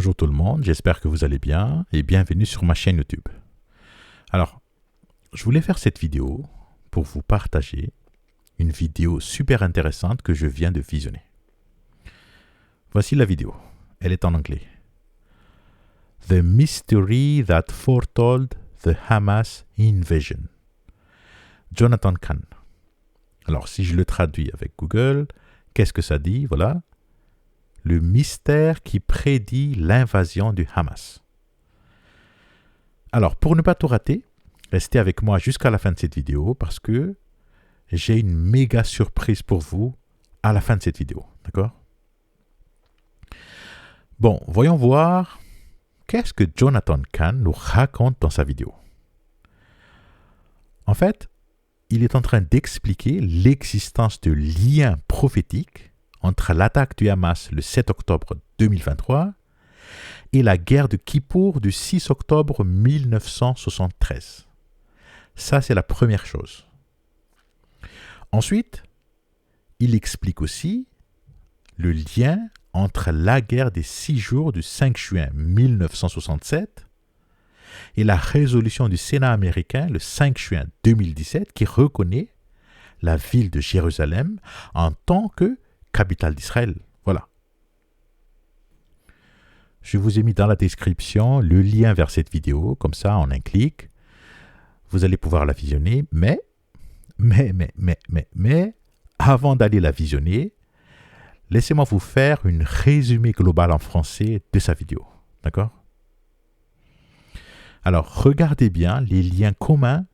Bonjour tout le monde, j'espère que vous allez bien et bienvenue sur ma chaîne YouTube. Alors, je voulais faire cette vidéo pour vous partager une vidéo super intéressante que je viens de visionner. Voici la vidéo, elle est en anglais. The Mystery That Foretold the Hamas Invasion. Jonathan Cahn. Alors, si je le traduis avec Google, qu'est-ce que ça dit? Voilà. Le mystère qui prédit l'invasion du Hamas. Alors, pour ne pas tout rater, restez avec moi jusqu'à la fin de cette vidéo parce que j'ai une méga surprise pour vous à la fin de cette vidéo. D'accord? Bon, voyons voir qu'est-ce que Jonathan Cahn nous raconte dans sa vidéo. En fait, il est en train d'expliquer l'existence de liens prophétiques entre l'attaque du Hamas le 7 octobre 2023 et la guerre de Kippour du 6 octobre 1973. Ça, c'est la première chose. Ensuite, il explique aussi le lien entre la guerre des 6 jours du 5 juin 1967 et la résolution du Sénat américain le 5 juin 2017 qui reconnaît la ville de Jérusalem en tant que capitale d'Israël. Voilà. Je vous ai mis dans la description le lien vers cette vidéo, comme ça, en un clic, vous allez pouvoir la visionner, mais, avant d'aller la visionner, laissez-moi vous faire une résumé global en français de sa vidéo. D'accord? Alors, regardez bien les liens communs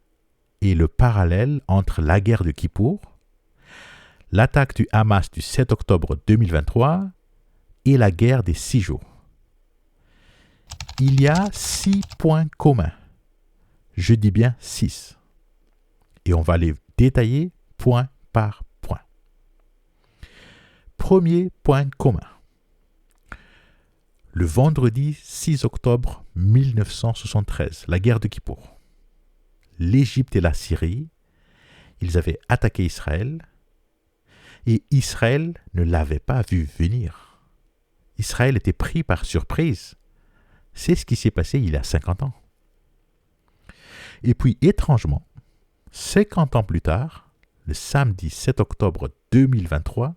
et le parallèle entre la guerre de Kippour, l'attaque du Hamas du 7 octobre 2023 et la guerre des 6 jours. Il y a 6 points communs. Je dis bien 6. Et on va les détailler point par point. Premier point commun. Le vendredi 6 octobre 1973, la guerre de Kippour. L'Égypte et la Syrie, ils avaient attaqué Israël et Israël ne l'avait pas vu venir. Israël était pris par surprise. C'est ce qui s'est passé il y a 50 ans. Et puis, étrangement, 50 ans plus tard, le samedi 7 octobre 2023,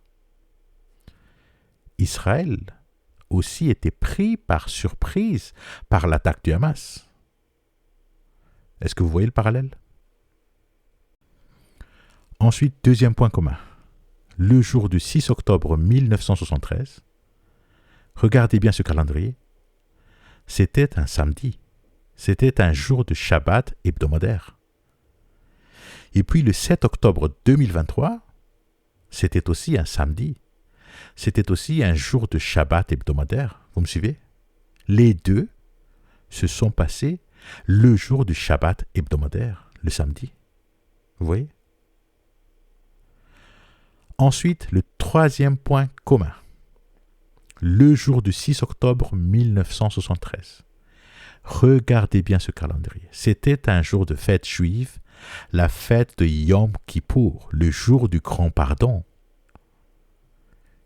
Israël aussi était pris par surprise par l'attaque du Hamas. Est-ce que vous voyez le parallèle? Ensuite, deuxième point commun. Le jour du 6 octobre 1973, regardez bien ce calendrier, c'était un samedi, c'était un jour de Shabbat hebdomadaire. Et puis le 7 octobre 2023, c'était aussi un samedi, c'était aussi un jour de Shabbat hebdomadaire, vous me suivez? Les deux se sont passés le jour du Shabbat hebdomadaire, le samedi. Vous voyez? Ensuite, le troisième point commun. Le jour du 6 octobre 1973. Regardez bien ce calendrier. C'était un jour de fête juive, la fête de Yom Kippour, le jour du grand pardon.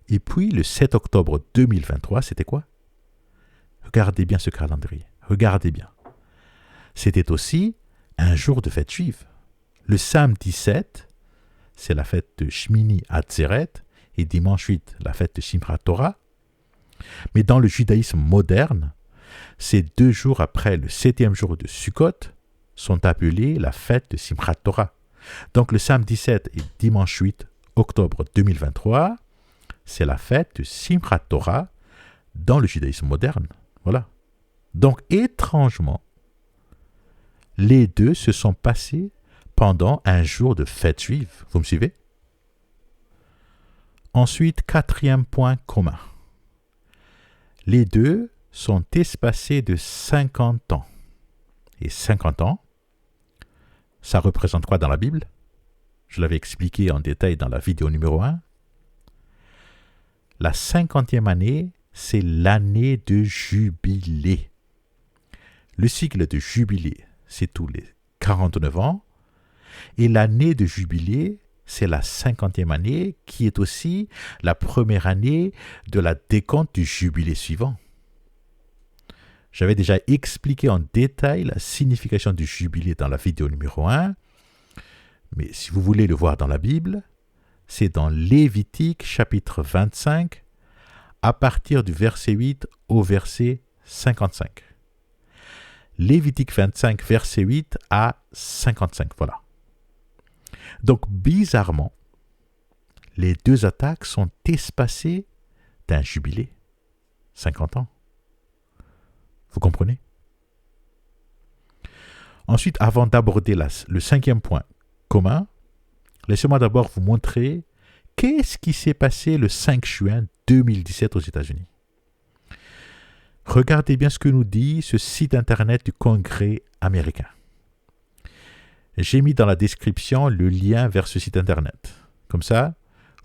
Et puis, le 7 octobre 2023, c'était quoi? Regardez bien ce calendrier. Regardez bien. C'était aussi un jour de fête juive. Le samedi 7, c'est la fête de Shmini Atzeret et dimanche 8, la fête de Simchat Torah. Mais dans le judaïsme moderne, ces 2 jours après le 7e jour de Sukkot sont appelés la fête de Simchat Torah. Donc le samedi 7 et dimanche 8 octobre 2023, c'est la fête de Simchat Torah dans le judaïsme moderne. Voilà. Donc étrangement, les deux se sont passés pendant un jour de fête juive. Vous me suivez? Ensuite, quatrième point commun. Les deux sont espacés de 50 ans. Et 50 ans, ça représente quoi dans la Bible? Je l'avais expliqué en détail dans la vidéo numéro 1. La 50e année, c'est l'année de jubilé. Le cycle de jubilé, c'est tous les 49 ans. Et l'année de jubilé, c'est la 50e année qui est aussi la première année de la décompte du jubilé suivant. J'avais déjà expliqué en détail la signification du jubilé dans la vidéo numéro 1, mais si vous voulez le voir dans la Bible, c'est dans Lévitique chapitre 25, à partir du verset 8 au verset 55. Lévitique 25, verset 8 à 55, voilà. Donc, bizarrement, les deux attaques sont espacées d'un jubilé, 50 ans. Vous comprenez? Ensuite, avant d'aborder le cinquième point commun, laissez-moi d'abord vous montrer qu'est-ce qui s'est passé le 5 juin 2017 aux États-Unis. Regardez bien ce que nous dit ce site internet du Congrès américain. J'ai mis dans la description le lien vers ce site internet. Comme ça,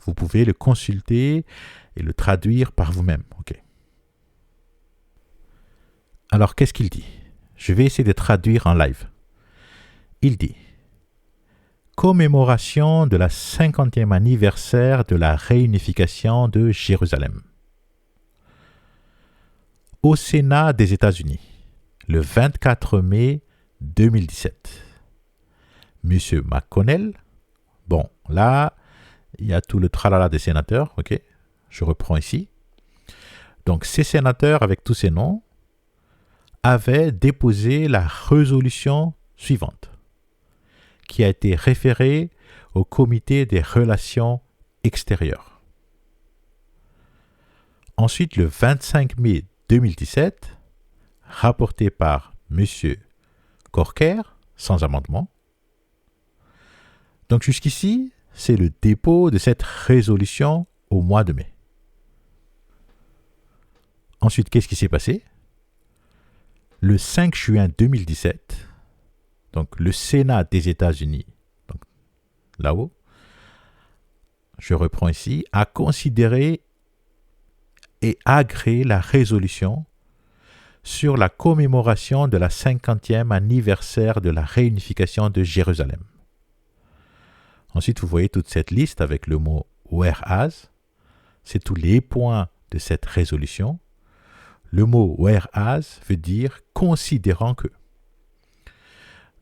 vous pouvez le consulter et le traduire par vous-même. Okay. Alors, qu'est-ce qu'il dit? Je vais essayer de traduire en live. Il dit « Commémoration de la 50e anniversaire de la réunification de Jérusalem. Au Sénat des États-Unis, le 24 mai 2017. Monsieur McConnell, bon, là, il y a tout le tralala des sénateurs, ok, je reprends ici. Donc, ces sénateurs, avec tous ces noms, avaient déposé la résolution suivante, qui a été référée au Comité des relations extérieures. Ensuite, le 25 mai 2017, rapporté par M. Corker, sans amendement. Donc jusqu'ici, c'est le dépôt de cette résolution au mois de mai. Ensuite, qu'est-ce qui s'est passé? Le 5 juin 2017, donc le Sénat des États-Unis, donc là-haut, je reprends ici, a considéré et agréé la résolution sur la commémoration de la 50e anniversaire de la réunification de Jérusalem. Ensuite, vous voyez toute cette liste avec le mot « whereas ». C'est tous les points de cette résolution. Le mot « whereas » veut dire « considérant que ».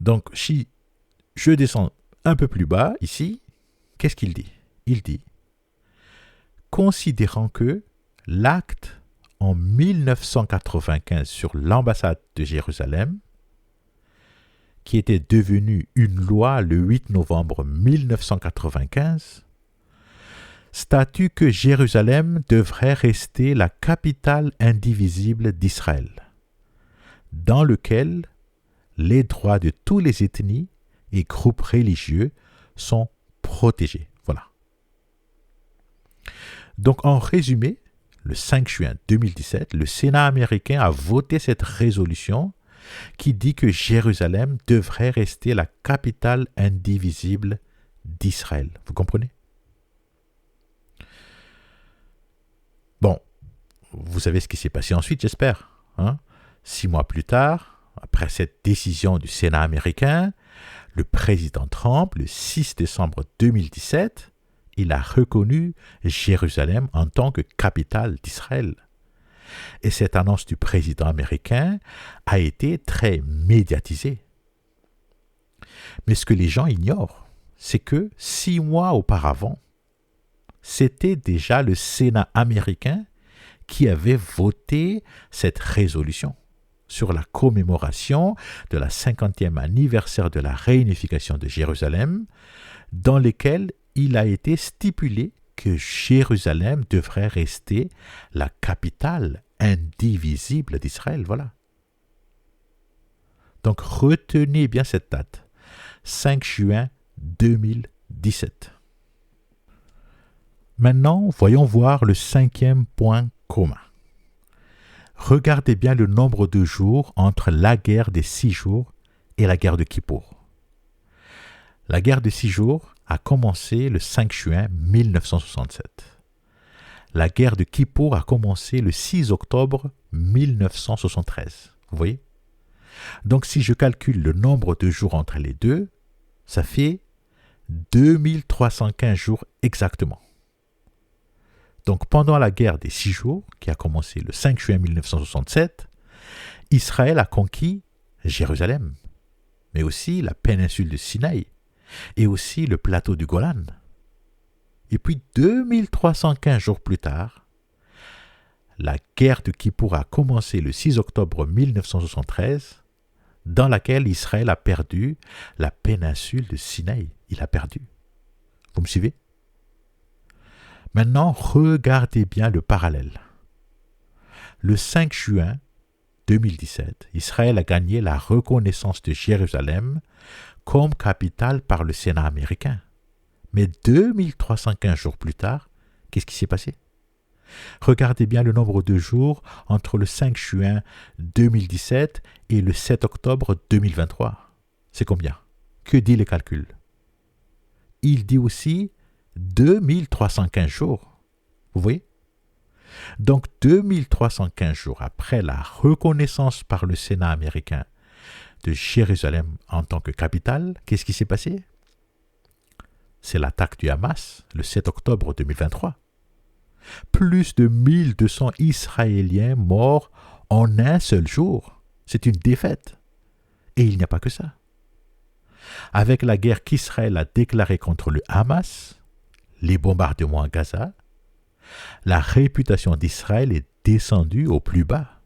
Donc, si je descends un peu plus bas, ici, qu'est-ce qu'il dit? Il dit « considérant que l'acte en 1995 sur l'ambassade de Jérusalem, qui était devenu une loi le 8 novembre 1995, statue que Jérusalem devrait rester la capitale indivisible d'Israël, dans lequel les droits de toutes les ethnies et groupes religieux sont protégés. Voilà. Donc, en résumé, le 5 juin 2017, le Sénat américain a voté cette résolution qui dit que Jérusalem devrait rester la capitale indivisible d'Israël. Vous comprenez? Bon, vous savez ce qui s'est passé ensuite, j'espère. 6 mois plus tard, après cette décision du Sénat américain, le président Trump, le 6 décembre 2017, il a reconnu Jérusalem en tant que capitale d'Israël. Et cette annonce du président américain a été très médiatisée. Mais ce que les gens ignorent, c'est que 6 mois auparavant, c'était déjà le Sénat américain qui avait voté cette résolution sur la commémoration de la 50e anniversaire de la réunification de Jérusalem, dans lequel il a été stipulé que Jérusalem devrait rester la capitale indivisible d'Israël. Voilà. Donc retenez bien cette date, 5 juin 2017. Maintenant, voyons voir le 5e point commun. Regardez bien le nombre de jours entre la guerre des 6 jours et la guerre de Kippour. La guerre des 6 jours a commencé le 5 juin 1967. La guerre de Kippour a commencé le 6 octobre 1973. Vous voyez? Donc si je calcule le nombre de jours entre les deux, ça fait 2315 jours exactement. Donc pendant la guerre des 6 jours, qui a commencé le 5 juin 1967, Israël a conquis Jérusalem, mais aussi la péninsule de Sinaï et aussi le plateau du Golan. Et puis 2315 jours plus tard, la guerre de Kippour a commencé le 6 octobre 1973, dans laquelle Israël a perdu la péninsule de Sinaï. Il a perdu. Vous me suivez? Maintenant, regardez bien le parallèle. Le 5 juin 2017, Israël a gagné la reconnaissance de Jérusalem comme capitale par le Sénat américain. Mais 2315 jours plus tard, qu'est-ce qui s'est passé? Regardez bien le nombre de jours entre le 5 juin 2017 et le 7 octobre 2023. C'est combien? Que dit le calcul? Il dit aussi 2315 jours. Vous voyez? Donc 2315 jours après la reconnaissance par le Sénat américain de Jérusalem en tant que capitale, qu'est-ce qui s'est passé? C'est l'attaque du Hamas le 7 octobre 2023. Plus de 1200 Israéliens morts en un seul jour. C'est une défaite. Et il n'y a pas que ça. Avec la guerre qu'Israël a déclarée contre le Hamas, les bombardements à Gaza, la réputation d'Israël est descendue au plus bas.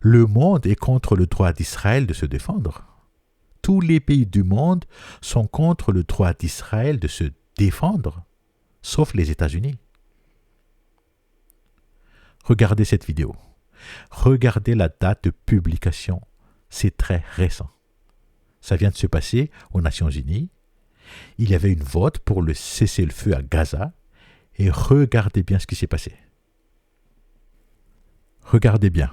Le monde est contre le droit d'Israël de se défendre. Tous les pays du monde sont contre le droit d'Israël de se défendre, sauf les États-Unis. Regardez cette vidéo. Regardez la date de publication. C'est très récent. Ça vient de se passer aux Nations Unies. Il y avait une vote pour le cessez-le-feu à Gaza. Et regardez bien ce qui s'est passé. Regardez bien.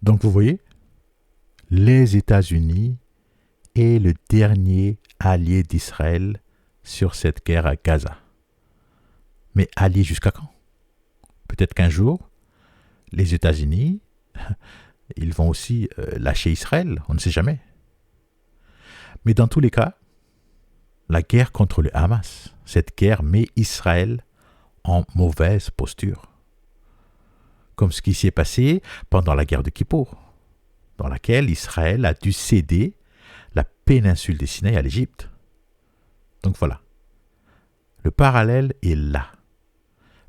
Donc vous voyez, les États-Unis est le dernier allié d'Israël sur cette guerre à Gaza. Mais allié jusqu'à quand? Peut-être qu'un jour, les États-Unis, ils vont aussi lâcher Israël, on ne sait jamais. Mais dans tous les cas, la guerre contre le Hamas, cette guerre met Israël en mauvaise posture. Comme ce qui s'est passé pendant la guerre de Kippour, dans laquelle Israël a dû céder la péninsule de Sinaï à l'Égypte. Donc voilà, le parallèle est là.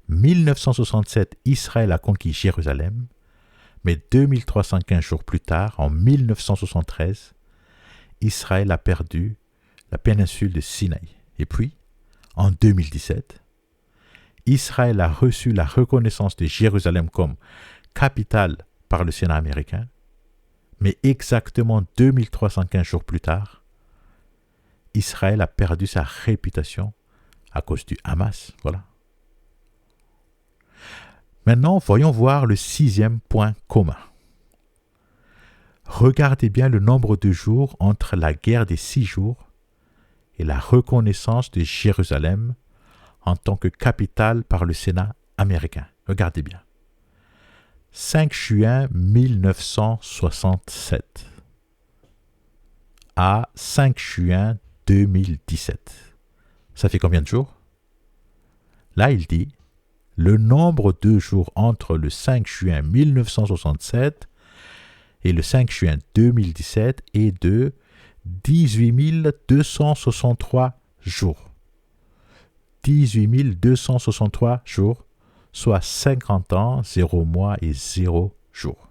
1967, Israël a conquis Jérusalem, mais 2315 jours plus tard, en 1973, Israël a perdu la péninsule de Sinaï. Et puis, en 2017, Israël a reçu la reconnaissance de Jérusalem comme capitale par le Sénat américain, mais exactement 2315 jours plus tard, Israël a perdu sa réputation à cause du Hamas. Voilà. Maintenant, voyons voir le 6e point commun. Regardez bien le nombre de jours entre la guerre des 6 jours et la reconnaissance de Jérusalem en tant que capitale par le Sénat américain. Regardez bien. 5 juin 1967 à 5 juin 2017. Ça fait combien de jours? Là, il dit le nombre de jours entre le 5 juin 1967 et le 5 juin 2017 est de 18 263 jours. 18 263 jours soit 50 ans, 0 mois et 0 jours.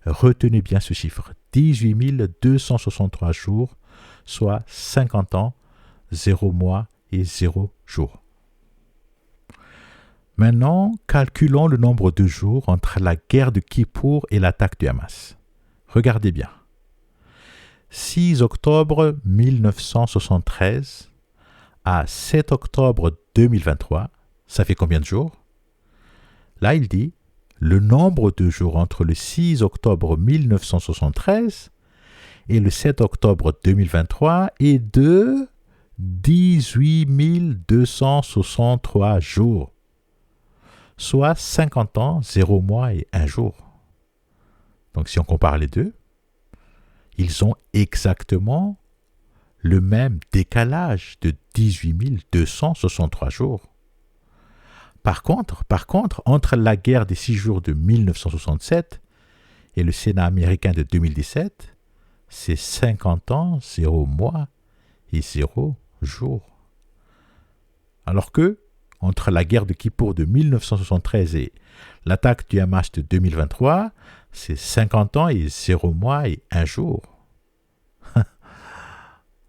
Retenez bien ce chiffre, 18 263 jours, soit 50 ans, 0 mois et 0 jours. Maintenant, calculons le nombre de jours entre la guerre de Kippour et l'attaque du Hamas. Regardez bien. 6 octobre 1973 à 7 octobre 2023, ça fait combien de jours? Là, il dit, le nombre de jours entre le 6 octobre 1973 et le 7 octobre 2023 est de 18 263 jours, soit 50 ans, 0 mois et 1 jour. Donc si on compare les deux, ils ont exactement le même décalage de 18 263 jours. Par contre, entre la guerre des 6 jours de 1967 et le Sénat américain de 2017, c'est 50 ans, 0 mois et 0 jour. Alors que, entre la guerre de Kippour de 1973 et l'attaque du Hamas de 2023, c'est 50 ans et 0 mois et 1 jour.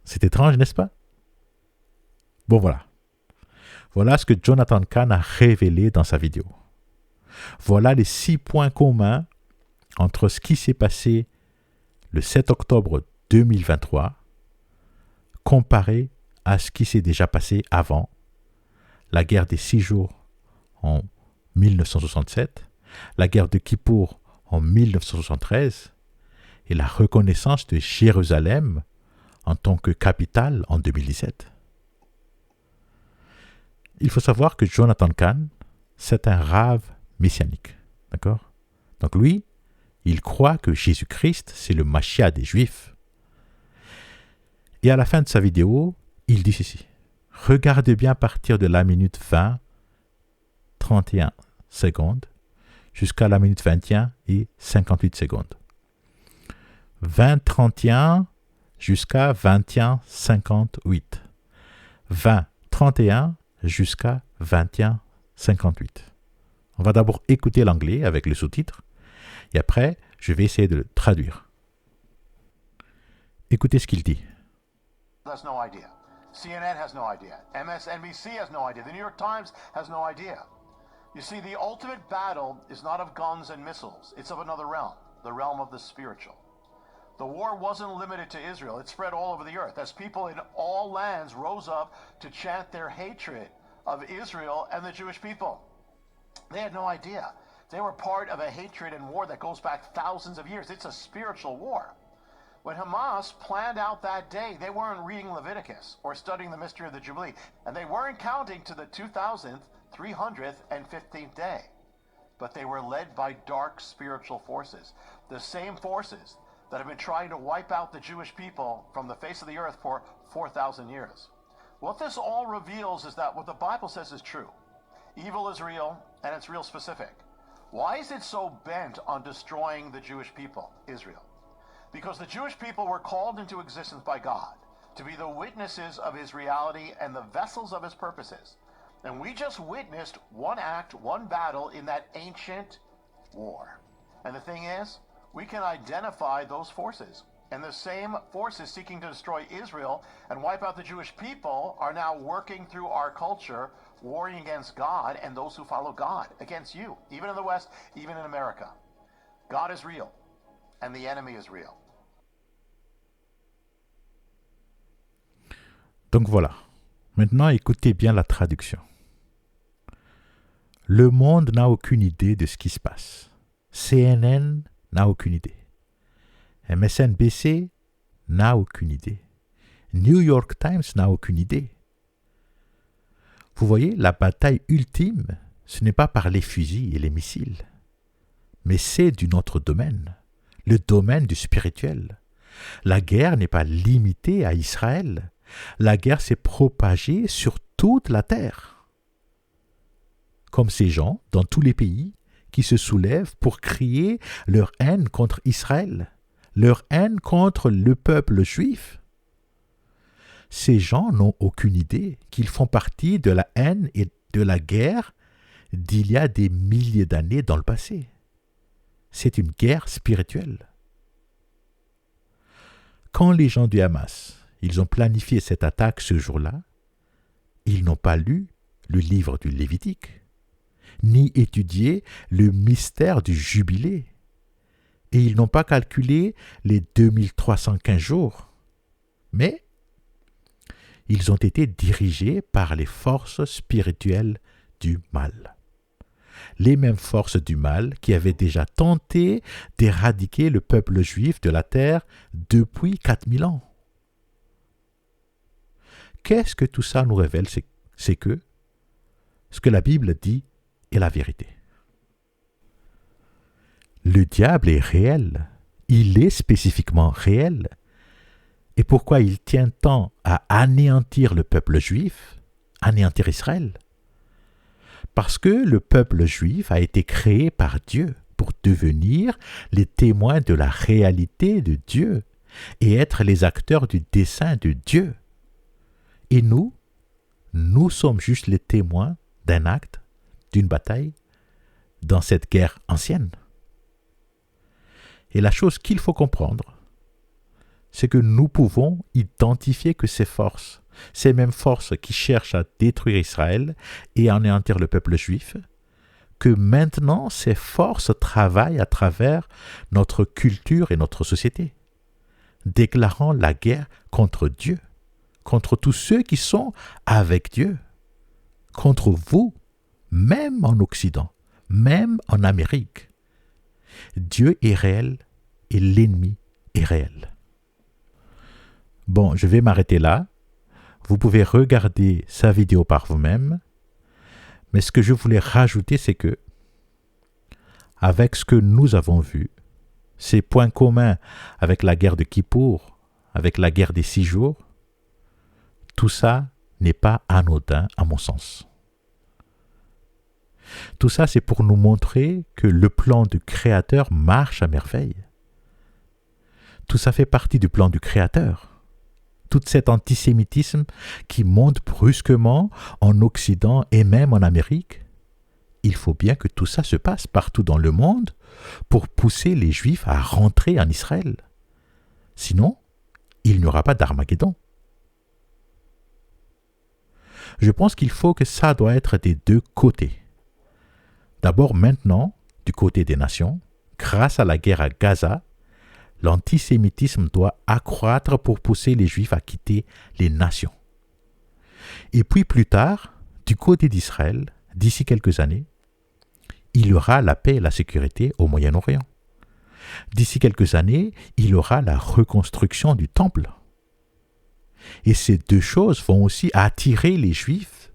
C'est étrange, n'est-ce pas? Bon, voilà. Voilà ce que Jonathan Cahn a révélé dans sa vidéo. Voilà les 6 points communs entre ce qui s'est passé le 7 octobre 2023 comparé à ce qui s'est déjà passé avant, la guerre des 6 jours en 1967, la guerre de Kippour en 1973 et la reconnaissance de Jérusalem en tant que capitale en 2017. Il faut savoir que Jonathan Cahn, c'est un rave messianique. D'accord? Donc lui, il croit que Jésus-Christ, c'est le Mashiach des Juifs. Et à la fin de sa vidéo, il dit ceci. Regardez bien à partir de la minute 20, 31 secondes, jusqu'à la minute 21 et 58 secondes. 20, 31 jusqu'à 21, 58. 20, 31 jusqu'à 21, 58. On va d'abord écouter l'anglais avec le sous-titre et après, je vais essayer de le traduire. Écoutez ce qu'il dit. Has no idea. CNN has no idea. MSNBC has no idea. The New York Times has no idea. You see, the ultimate battle is not of guns and missiles. It's of another realm, the realm of the spiritual. The war wasn't limited to Israel. It spread all over the earth as people in all lands rose up to chant their hatred of Israel and the Jewish people. They had no idea. They were part of a hatred and war that goes back thousands of years. It's a spiritual war. When Hamas planned out that day, they weren't reading Leviticus or studying the mystery of the Jubilee, and they weren't counting to the 2,315th day. But they were led by dark spiritual forces, the same forces that have been trying to wipe out the Jewish people from the face of the earth for 4,000 years. What this all reveals is that what the Bible says is true. Evil is real, and it's real specific. Why is it so bent on destroying the Jewish people, Israel? Because the Jewish people were called into existence by God to be the witnesses of his reality and the vessels of his purposes. And we just witnessed one act, one battle in that ancient war. And the thing is, we can identify those forces. And the same forces seeking to destroy Israel and wipe out the Jewish people are now working through our culture, warring against God and those who follow God, against you, even in the West, even in America. God is real, and the enemy is real. Donc voilà. Maintenant, écoutez bien la traduction. Le monde n'a aucune idée de ce qui se passe. CNN n'a aucune idée. MSNBC n'a aucune idée. New York Times n'a aucune idée. Vous voyez, la bataille ultime, ce n'est pas par les fusils et les missiles, mais c'est d'un autre domaine, le domaine du spirituel. La guerre n'est pas limitée à Israël. La guerre s'est propagée sur toute la terre. Comme ces gens, dans tous les pays, qui se soulèvent pour crier leur haine contre Israël, leur haine contre le peuple juif. Ces gens n'ont aucune idée qu'ils font partie de la haine et de la guerre d'il y a des milliers d'années dans le passé. C'est une guerre spirituelle. Quand les gens du Hamas, ils ont planifié cette attaque ce jour-là, ils n'ont pas lu le livre du Lévitique, ni étudié le mystère du jubilé, et ils n'ont pas calculé les 2315 jours, mais ils ont été dirigés par les forces spirituelles du mal. Les mêmes forces du mal qui avaient déjà tenté d'éradiquer le peuple juif de la terre depuis 4000 ans. Qu'est-ce que tout ça nous révèle? C'est que ce que la Bible dit est la vérité. Le diable est réel. Il est spécifiquement réel. Et pourquoi il tient tant à anéantir le peuple juif, anéantir Israël? Parce que le peuple juif a été créé par Dieu pour devenir les témoins de la réalité de Dieu et être les acteurs du dessein de Dieu. Et nous sommes juste les témoins d'un acte, d'une bataille, dans cette guerre ancienne. Et la chose qu'il faut comprendre, c'est que nous pouvons identifier que ces forces, ces mêmes forces qui cherchent à détruire Israël et à anéantir le peuple juif, que maintenant ces forces travaillent à travers notre culture et notre société, déclarant la guerre contre Dieu, contre tous ceux qui sont avec Dieu, contre vous, même en Occident, même en Amérique. Dieu est réel et l'ennemi est réel. Bon, je vais m'arrêter là. Vous pouvez regarder sa vidéo par vous-même. Mais ce que je voulais rajouter, c'est que, avec ce que nous avons vu, ces points communs avec la guerre de Kippour, avec la guerre des 6 jours, tout ça n'est pas anodin à mon sens. Tout ça, c'est pour nous montrer que le plan du Créateur marche à merveille. Tout ça fait partie du plan du Créateur. Tout cet antisémitisme qui monte brusquement en Occident et même en Amérique, il faut bien que tout ça se passe partout dans le monde pour pousser les Juifs à rentrer en Israël. Sinon, il n'y aura pas d'Armageddon. Je pense qu'il faut que ça doit être des deux côtés. D'abord maintenant, du côté des nations, grâce à la guerre à Gaza, l'antisémitisme doit accroître pour pousser les Juifs à quitter les nations. Et puis plus tard, du côté d'Israël, d'ici quelques années, il y aura la paix et la sécurité au Moyen-Orient. D'ici quelques années, il y aura la reconstruction du temple. Et ces deux choses vont aussi attirer les Juifs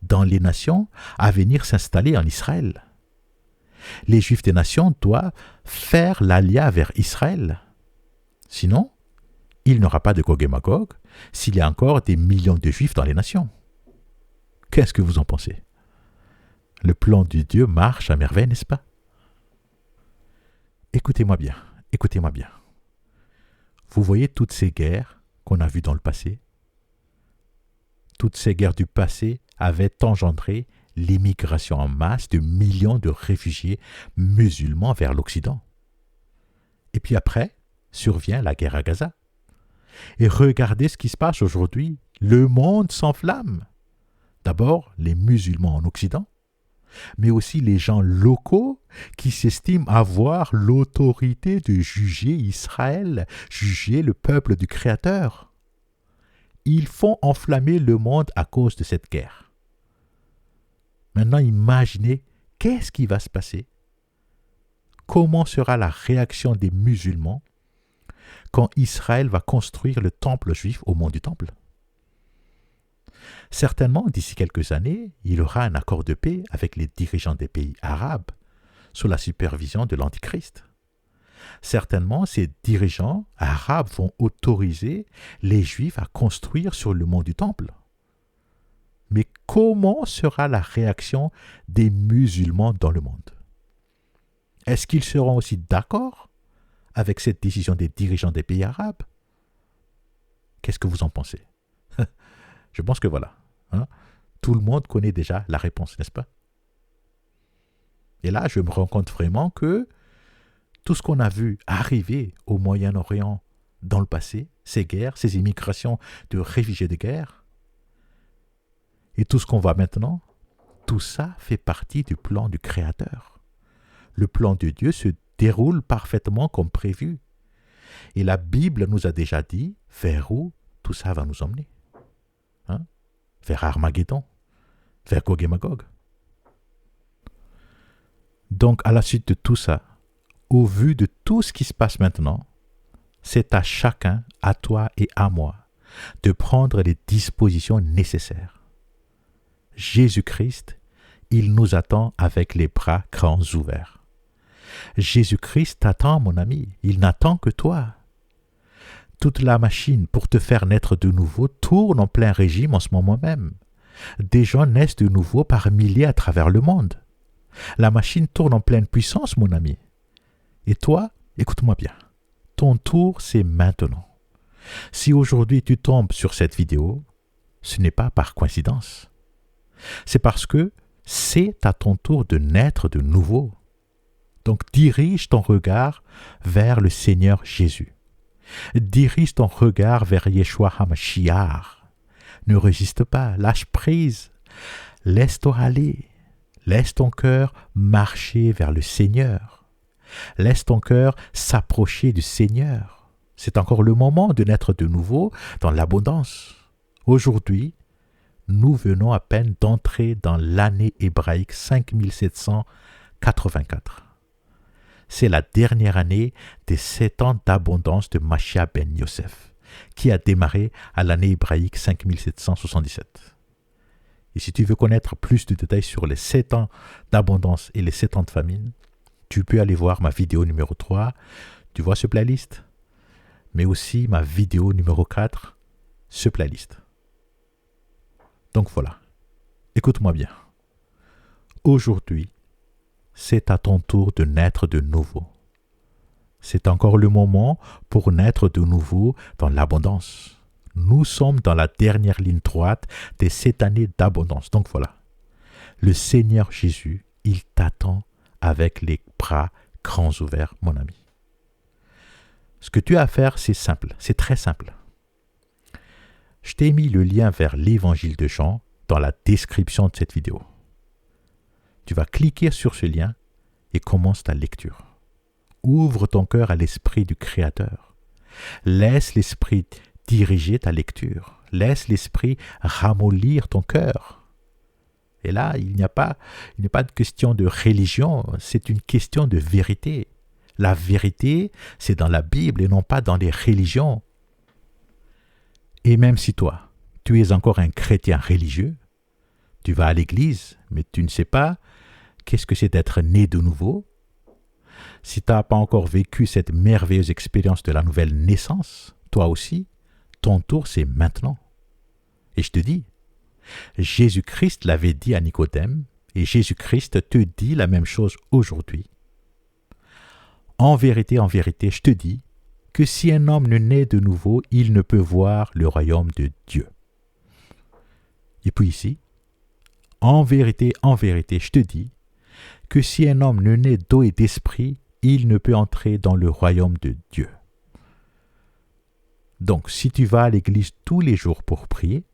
dans les nations à venir s'installer en Israël. Les Juifs des nations doivent faire l'alia vers Israël. Sinon, il n'y aura pas de Gog et Magog s'il y a encore des millions de Juifs dans les nations. Qu'est-ce que vous en pensez? Le plan de Dieu marche à merveille, n'est-ce pas? Écoutez-moi bien, écoutez-moi bien. Vous voyez toutes ces guerres qu'on a vues dans le passé? Toutes ces guerres du passé avaient engendré l'immigration en masse de millions de réfugiés musulmans vers l'Occident. Et puis après, survient la guerre à Gaza. Et regardez ce qui se passe aujourd'hui. Le monde s'enflamme. D'abord, les musulmans en Occident, mais aussi les gens locaux qui s'estiment avoir l'autorité de juger Israël, juger le peuple du Créateur. Ils font enflammer le monde à cause de cette guerre. Maintenant, imaginez qu'est-ce qui va se passer. Comment sera la réaction des musulmans quand Israël va construire le temple juif au mont du Temple? Certainement, d'ici quelques années, il y aura un accord de paix avec les dirigeants des pays arabes, sous la supervision de l'Antichrist. Certainement, ces dirigeants arabes vont autoriser les Juifs à construire sur le mont du Temple. Mais comment sera la réaction des musulmans dans le monde? Est-ce qu'ils seront aussi d'accord avec cette décision des dirigeants des pays arabes? Qu'est-ce que vous en pensez? Je pense que voilà. Tout le monde connaît déjà la réponse, n'est-ce pas? Et là, je me rends compte vraiment que tout ce qu'on a vu arriver au Moyen-Orient dans le passé, ces guerres, ces immigrations de réfugiés de guerre, et tout ce qu'on voit maintenant, tout ça fait partie du plan du Créateur. Le plan de Dieu se déroule parfaitement comme prévu. Et la Bible nous a déjà dit vers où tout ça va nous emmener. Vers Armageddon, vers Gog et Magog. Donc, à la suite de tout ça, au vu de tout ce qui se passe maintenant, c'est à chacun, à toi et à moi, de prendre les dispositions nécessaires. Jésus-Christ, il nous attend avec les bras grands ouverts. Jésus-Christ t'attend, mon ami, il n'attend que toi. Toute la machine pour te faire naître de nouveau tourne en plein régime en ce moment même. Des gens naissent de nouveau par milliers à travers le monde. La machine tourne en pleine puissance, mon ami. Et toi, écoute-moi bien, ton tour, c'est maintenant. Si aujourd'hui tu tombes sur cette vidéo, ce n'est pas par coïncidence. C'est parce que c'est à ton tour de naître de nouveau. Donc dirige ton regard vers le Seigneur Jésus. Dirige ton regard vers Yeshua HaMashiach. Ne résiste pas, lâche prise. Laisse-toi aller. Laisse ton cœur marcher vers le Seigneur. Laisse ton cœur s'approcher du Seigneur. C'est encore le moment de naître de nouveau dans l'abondance. Aujourd'hui, nous venons à peine d'entrer dans l'année hébraïque 5784. C'est la dernière année des 7 ans d'abondance de Mashiach ben Yosef, qui a démarré à l'année hébraïque 5777. Et si tu veux connaître plus de détails sur les 7 ans d'abondance et les 7 ans de famine, tu peux aller voir ma vidéo numéro 3, tu vois ce playlist, mais aussi ma vidéo numéro 4, ce playlist. Donc voilà, écoute-moi bien. Aujourd'hui, c'est à ton tour de naître de nouveau. C'est encore le moment pour naître de nouveau dans l'abondance. Nous sommes dans la dernière ligne droite de cette année d'abondance. Donc voilà, le Seigneur Jésus, il t'attend avec les bras grands ouverts, mon ami. Ce que tu as à faire, c'est simple, c'est très simple. Je t'ai mis le lien vers l'évangile de Jean dans la description de cette vidéo. Tu vas cliquer sur ce lien et commence ta lecture. Ouvre ton cœur à l'esprit du Créateur. Laisse l'esprit diriger ta lecture. Laisse l'esprit ramollir ton cœur. Et là, il n'y a pas de question de religion, c'est une question de vérité. La vérité, c'est dans la Bible et non pas dans les religions. Et même si toi, tu es encore un chrétien religieux, tu vas à l'église, mais tu ne sais pas qu'est-ce que c'est d'être né de nouveau. Si tu n'as pas encore vécu cette merveilleuse expérience de la nouvelle naissance, toi aussi, ton tour c'est maintenant. Et je te dis, Jésus-Christ l'avait dit à Nicodème, et Jésus-Christ te dit la même chose aujourd'hui. En vérité, je te dis que si un homme ne naît de nouveau, il ne peut voir le royaume de Dieu. Et puis ici, en vérité, je te dis que si un homme ne naît d'eau et d'esprit, il ne peut entrer dans le royaume de Dieu. Donc, si tu vas à l'église tous les jours pour prier,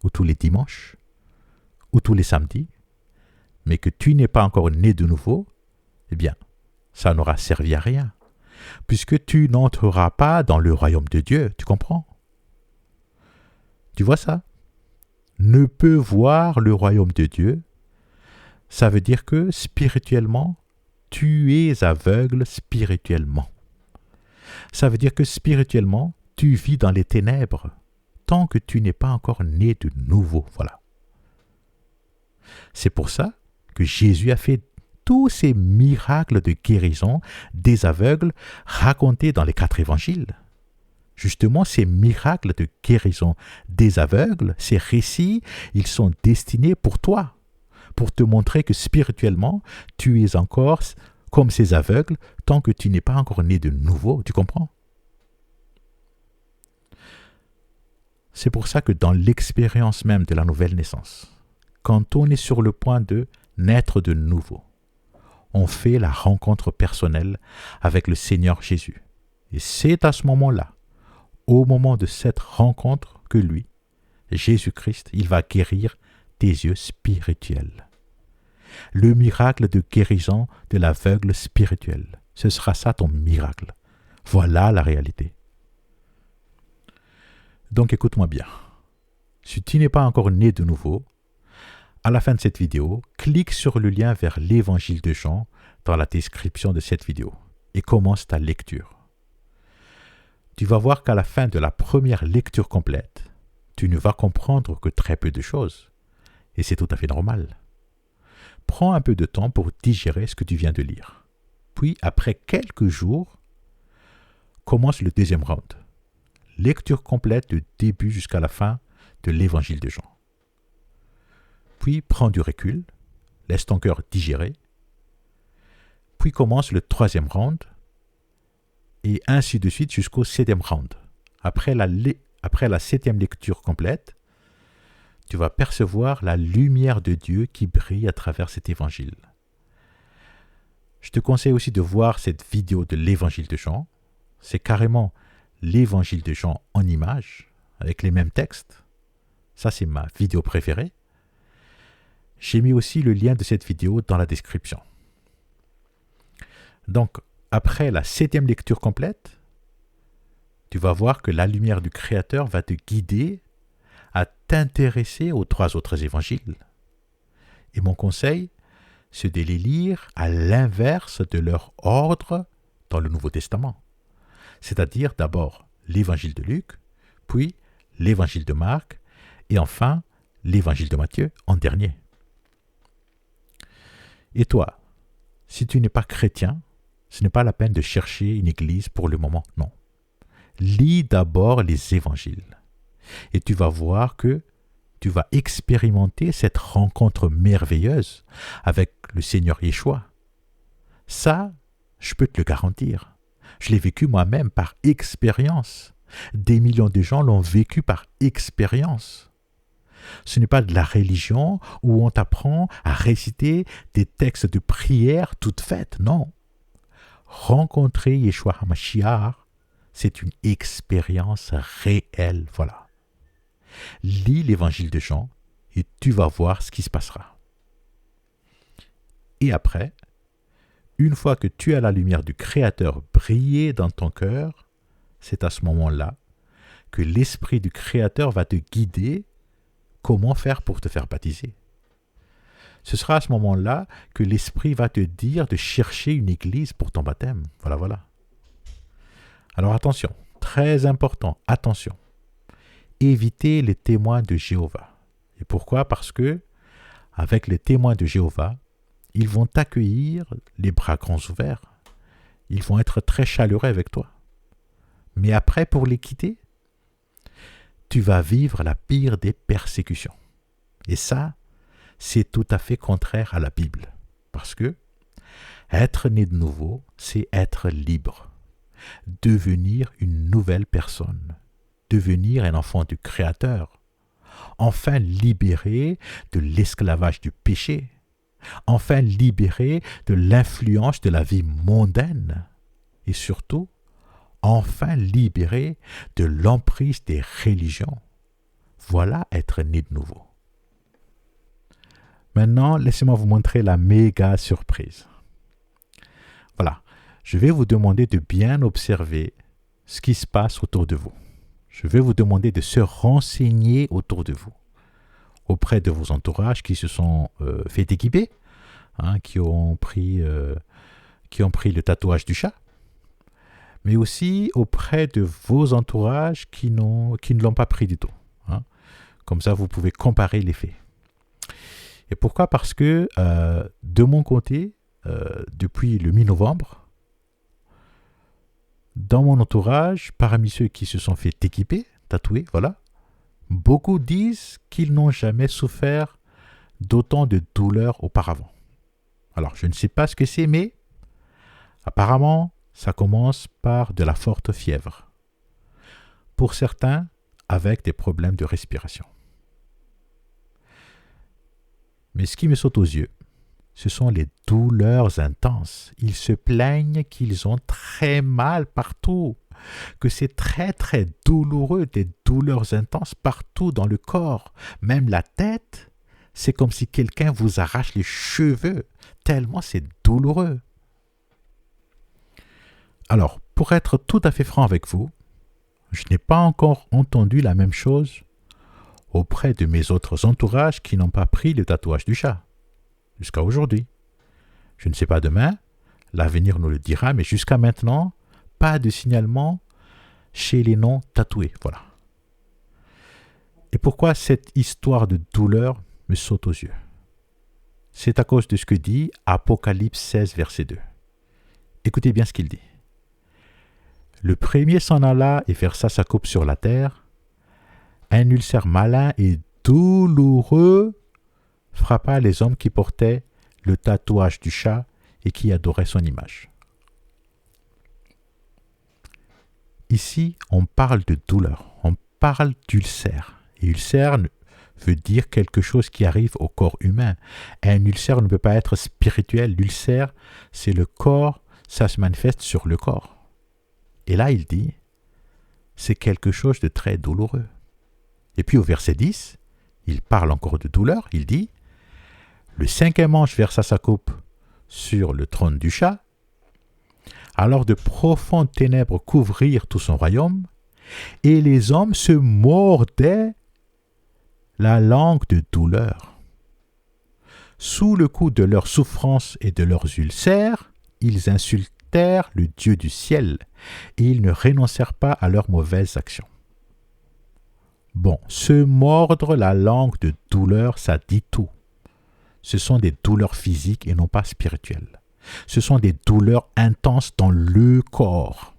ou tous les dimanches, ou tous les samedis, mais que tu n'es pas encore né de nouveau, eh bien, ça n'aura servi à rien, puisque tu n'entreras pas dans le royaume de Dieu, tu comprends? Tu vois ça? Ne peut voir le royaume de Dieu, ça veut dire que spirituellement, tu es aveugle spirituellement. Ça veut dire que spirituellement, tu vis dans les ténèbres tant que tu n'es pas encore né de nouveau. Voilà. C'est pour ça que Jésus a fait tous ces miracles de guérison des aveugles racontés dans les 4 évangiles. Justement, ces miracles de guérison des aveugles, ces récits, ils sont destinés pour toi, pour te montrer que spirituellement, tu es encore comme ces aveugles tant que tu n'es pas encore né de nouveau. Tu comprends? C'est pour ça que dans l'expérience même de la nouvelle naissance, quand on est sur le point de naître de nouveau, on fait la rencontre personnelle avec le Seigneur Jésus. Et c'est à ce moment-là, au moment de cette rencontre, que lui, Jésus-Christ, il va guérir tes yeux spirituels. Le miracle de guérison de l'aveugle spirituel, ce sera ça ton miracle. Voilà la réalité. Donc écoute-moi bien. Si tu n'es pas encore né de nouveau, à la fin de cette vidéo, clique sur le lien vers l'évangile de Jean dans la description de cette vidéo et commence ta lecture. Tu vas voir qu'à la fin de la première lecture complète, tu ne vas comprendre que très peu de choses. Et c'est tout à fait normal. Prends un peu de temps pour digérer ce que tu viens de lire. Puis, après quelques jours, commence le deuxième round. Lecture complète du début jusqu'à la fin de l'évangile de Jean. Puis, prends du recul, laisse ton cœur digérer. Puis commence le troisième round, et ainsi de suite jusqu'au septième round. Après la septième lecture complète, tu vas percevoir la lumière de Dieu qui brille à travers cet évangile. Je te conseille aussi de voir cette vidéo de l'évangile de Jean. C'est carrément l'évangile de Jean en images, avec les mêmes textes. Ça, c'est ma vidéo préférée. J'ai mis aussi le lien de cette vidéo dans la description. Donc, après la septième lecture complète, tu vas voir que la lumière du Créateur va te guider à t'intéresser aux trois autres évangiles. Et mon conseil, c'est de les lire à l'inverse de leur ordre dans le Nouveau Testament. C'est-à-dire d'abord l'évangile de Luc, puis l'évangile de Marc, et enfin l'évangile de Matthieu en dernier. Et toi, si tu n'es pas chrétien, ce n'est pas la peine de chercher une église pour le moment, non. Lis d'abord les évangiles et tu vas voir que tu vas expérimenter cette rencontre merveilleuse avec le Seigneur Yeshua. Ça, je peux te le garantir. Je l'ai vécu moi-même par expérience. Des millions de gens l'ont vécu par expérience. Ce n'est pas de la religion où on t'apprend à réciter des textes de prière toutes faites, non. Rencontrer Yeshua HaMashiach, c'est une expérience réelle, voilà. Lis l'évangile de Jean et tu vas voir ce qui se passera. Et après, une fois que tu as la lumière du Créateur briller dans ton cœur, c'est à ce moment-là que l'Esprit du Créateur va te guider comment faire pour te faire baptiser. Ce sera à ce moment-là que l'Esprit va te dire de chercher une église pour ton baptême. Voilà. Alors attention, très important, attention. Évitez les témoins de Jéhovah. Et pourquoi? Parce que, avec les témoins de Jéhovah, ils vont t'accueillir les bras grands ouverts. Ils vont être très chaleureux avec toi. Mais après, pour les quitter, tu vas vivre la pire des persécutions. Et ça, c'est tout à fait contraire à la Bible. Parce que être né de nouveau, c'est être libre. Devenir une nouvelle personne. Devenir un enfant du Créateur. Enfin libéré de l'esclavage du péché. Enfin libéré de l'influence de la vie mondaine. Et surtout, enfin libéré de l'emprise des religions. Voilà être né de nouveau. Maintenant, laissez-moi vous montrer la méga surprise. Voilà, je vais vous demander de bien observer ce qui se passe autour de vous. Je vais vous demander de se renseigner autour de vous, auprès de vos entourages qui se sont fait équiper, qui ont pris le tatouage du chat, mais aussi auprès de vos entourages qui ne l'ont pas pris du tout. Comme ça, vous pouvez comparer les faits. Et pourquoi? Parce que de mon côté, depuis le mi-novembre, dans mon entourage, parmi ceux qui se sont fait équiper, tatouer, voilà, beaucoup disent qu'ils n'ont jamais souffert d'autant de douleurs auparavant. Alors, je ne sais pas ce que c'est, mais apparemment, ça commence par de la forte fièvre. Pour certains, avec des problèmes de respiration. Mais ce qui me saute aux yeux, ce sont les douleurs intenses. Ils se plaignent qu'ils ont très mal partout, que c'est très très douloureux, des douleurs intenses partout dans le corps. Même la tête, c'est comme si quelqu'un vous arrache les cheveux, tellement c'est douloureux. Alors, pour être tout à fait franc avec vous, je n'ai pas encore entendu la même chose auprès de mes autres entourages qui n'ont pas pris le tatouage du chat, jusqu'à aujourd'hui. Je ne sais pas demain, l'avenir nous le dira, mais jusqu'à maintenant, pas de signalement chez les non tatoués, voilà. Et pourquoi cette histoire de douleur me saute aux yeux? C'est à cause de ce que dit Apocalypse 16, verset 2. Écoutez bien ce qu'il dit. Le premier s'en alla et versa sa coupe sur la terre. Un ulcère malin et douloureux frappa les hommes qui portaient le tatouage du chat et qui adoraient son image. Ici, on parle de douleur, on parle d'ulcère. Et ulcère veut dire quelque chose qui arrive au corps humain. Un ulcère ne peut pas être spirituel. L'ulcère, c'est le corps, ça se manifeste sur le corps. Et là, il dit, c'est quelque chose de très douloureux. Et puis au verset 10, il parle encore de douleur, il dit, le cinquième ange versa sa coupe sur le trône du chat. Alors de profondes ténèbres couvrirent tout son royaume, et les hommes se mordaient la langue de douleur. Sous le coup de leurs souffrances et de leurs ulcères, ils insultèrent le Dieu du ciel, et ils ne renoncèrent pas à leurs mauvaises actions. Bon, se mordre la langue de douleur, ça dit tout. Ce sont des douleurs physiques et non pas spirituelles. Ce sont des douleurs intenses dans le corps.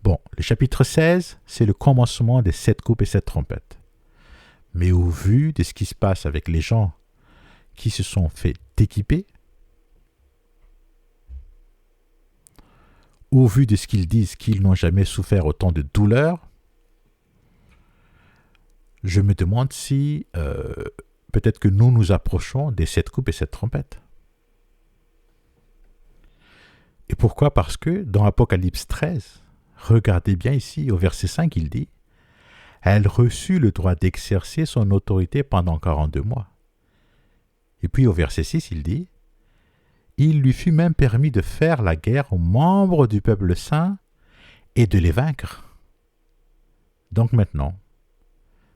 Bon, le chapitre 16, c'est le commencement des 7 coupes et 7 trompettes. Mais au vu de ce qui se passe avec les gens qui se sont fait équiper, au vu de ce qu'ils disent qu'ils n'ont jamais souffert autant de douleur, je me demande si peut-être que nous nous approchons des 7 coupes et 7 trompettes. Et pourquoi? Parce que dans Apocalypse 13, regardez bien ici, au verset 5, il dit « Elle reçut le droit d'exercer son autorité pendant 42 mois. » Et puis au verset 6, il dit « Il lui fut même permis de faire la guerre aux membres du peuple saint et de les vaincre. » Donc maintenant,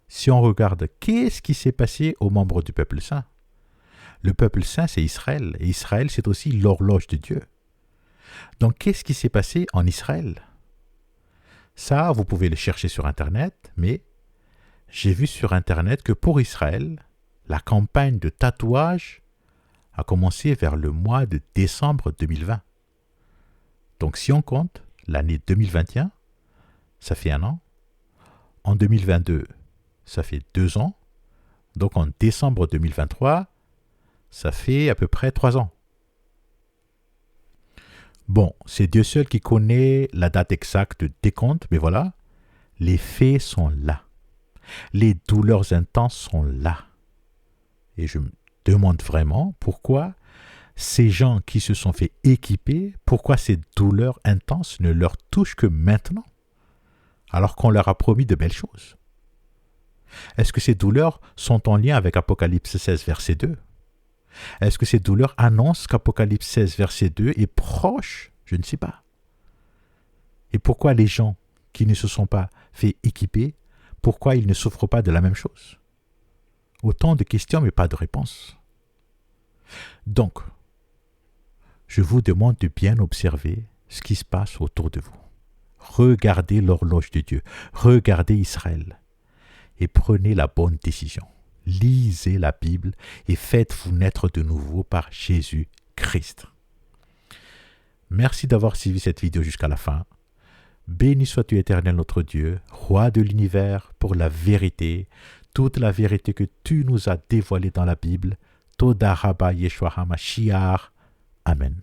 si on regarde, qu'est-ce qui s'est passé aux membres du peuple saint? Le peuple saint, c'est Israël, et Israël, c'est aussi l'horloge de Dieu. Donc, qu'est-ce qui s'est passé en Israël? Ça, vous pouvez le chercher sur Internet, mais j'ai vu sur Internet que pour Israël, la campagne de tatouage a commencé vers le mois de décembre 2020. Donc, si on compte l'année 2021, ça fait 1 an. En 2022, ça fait 2 ans. Donc, en décembre 2023, ça fait à peu près 3 ans. Bon, c'est Dieu seul qui connaît la date exacte de décompte, mais voilà, les faits sont là. Les douleurs intenses sont là. Et je me demande vraiment pourquoi ces gens qui se sont fait équiper, pourquoi ces douleurs intenses ne leur touchent que maintenant, alors qu'on leur a promis de belles choses. Est-ce que ces douleurs sont en lien avec Apocalypse 16, verset 2? Est-ce que ces douleurs annoncent qu'Apocalypse 16, verset 2 est proche? Je ne sais pas. Et pourquoi les gens qui ne se sont pas fait équiper, pourquoi ils ne souffrent pas de la même chose? Autant de questions, mais pas de réponses. Donc, je vous demande de bien observer ce qui se passe autour de vous. Regardez l'horloge de Dieu, regardez Israël et prenez la bonne décision. Lisez la Bible et faites-vous naître de nouveau par Jésus-Christ. Merci d'avoir suivi cette vidéo jusqu'à la fin. Béni sois-tu, Éternel notre Dieu, Roi de l'univers, pour la vérité, toute la vérité que tu nous as dévoilée dans la Bible. Toda Rabba Yeshua HaMashiach. Amen.